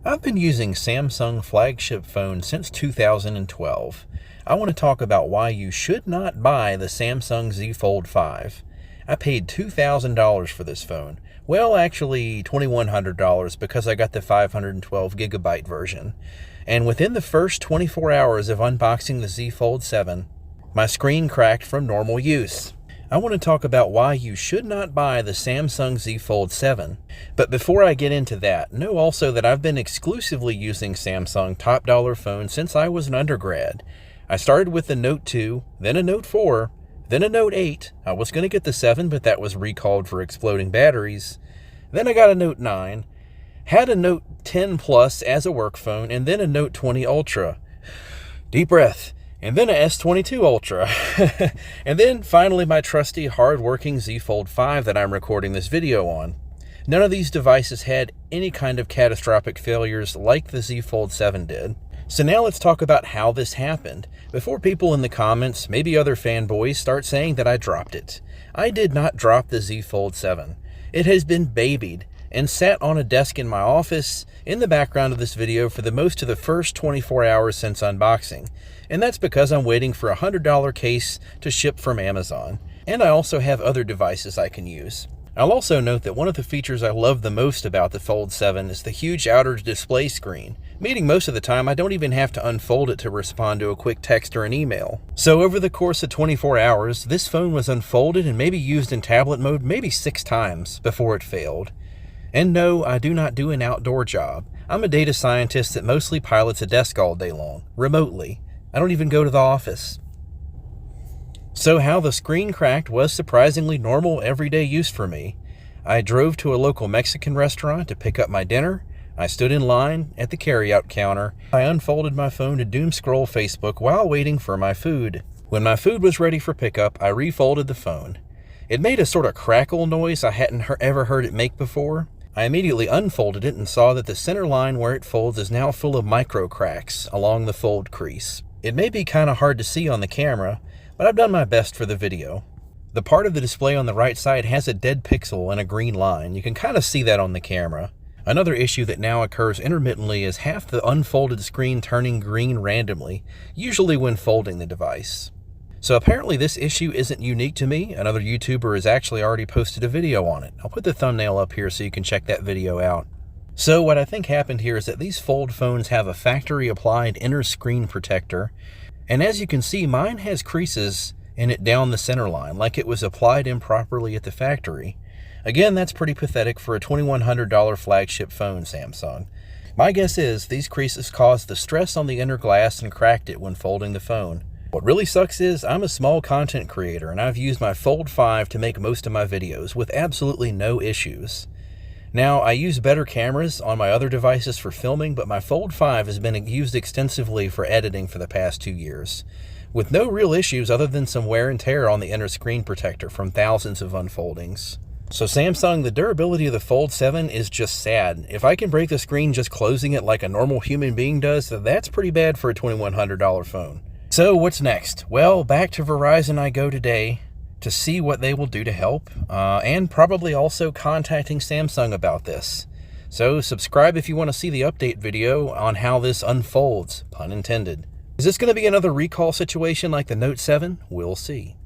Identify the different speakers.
Speaker 1: I've been using Samsung flagship phones since 2012. I want to talk about why you should not buy the Samsung Zfold 5. I paid $2,000 for this phone. Well, actually $2,100 because I got the 512 gigabyte version. And within the first 24 hours of unboxing the Zfold 7, my screen cracked from normal use. I want to talk about why you should not buy the Samsung Zfold 7. But before I get into that, know also that I've been exclusively using Samsung top dollar phones since I was an undergrad. I started with the Note 2, then a Note 4, then a Note 8. I was going to get the 7, but that was recalled for exploding batteries. Then I got a Note 9, had a Note 10 Plus as a work phone, and then a Note 20 Ultra. Deep breath. And then a S22 Ultra. And then finally my trusty hard-working Zfold 5 that I'm recording this video on. None of these devices had any kind of catastrophic failures like the Zfold 7 did. So now let's talk about how this happened, before people in the comments, maybe other fanboys, start saying that I dropped it. I did not drop the Zfold 7. It has been babied and sat on a desk in my office in the background of this video for the most of the first 24 hours since unboxing. And that's because I'm waiting for a $100 case to ship from Amazon. And I also have other devices I can use. I'll also note that one of the features I love the most about the Fold 7 is the huge outer display screen, meaning most of the time I don't even have to unfold it to respond to a quick text or an email. So over the course of 24 hours, this phone was unfolded and maybe used in tablet mode maybe 6 times before it failed. And no, I do not do an outdoor job. I'm a data scientist that mostly pilots a desk all day long, remotely. I don't even go to the office. So how the screen cracked was surprisingly normal everyday use for me. I drove to a local Mexican restaurant to pick up my dinner. I stood in line at the carryout counter. I unfolded my phone to doom scroll Facebook while waiting for my food. When my food was ready for pickup, I refolded the phone. It made a sort of crackle noise I hadn't ever heard it make before. I immediately unfolded it and saw that the center line where it folds is now full of micro cracks along the fold crease. It may be kind of hard to see on the camera, but I've done my best for the video. The part of the display on the right side has a dead pixel and a green line. You can kind of see that on the camera. Another issue that now occurs intermittently is half the unfolded screen turning green randomly, usually when folding the device. So apparently this issue isn't unique to me. Another YouTuber has actually already posted a video on it. I'll put the thumbnail up here so you can check that video out. So what I think happened here is that these fold phones have a factory applied inner screen protector. And as you can see, mine has creases in it down the center line, like it was applied improperly at the factory. Again, that's pretty pathetic for a $2,100 flagship phone, Samsung. My guess is these creases caused the stress on the inner glass and cracked it when folding the phone. What really sucks is I'm a small content creator and I've used my Fold 5 to make most of my videos with absolutely no issues. Now, I use better cameras on my other devices for filming, but my Fold 5 has been used extensively for editing for the past 2 years, with no real issues other than some wear and tear on the inner screen protector from thousands of unfoldings. So Samsung, the durability of the Fold 7 is just sad. If I can break the screen just closing it like a normal human being does, then that's pretty bad for a $2,100 phone. So what's next? Well, back to Verizon I go today to see what they will do to help, and probably also contacting Samsung about this. So subscribe if you want to see the update video on how this unfolds, pun intended. Is this going to be another recall situation like the Note 7? We'll see.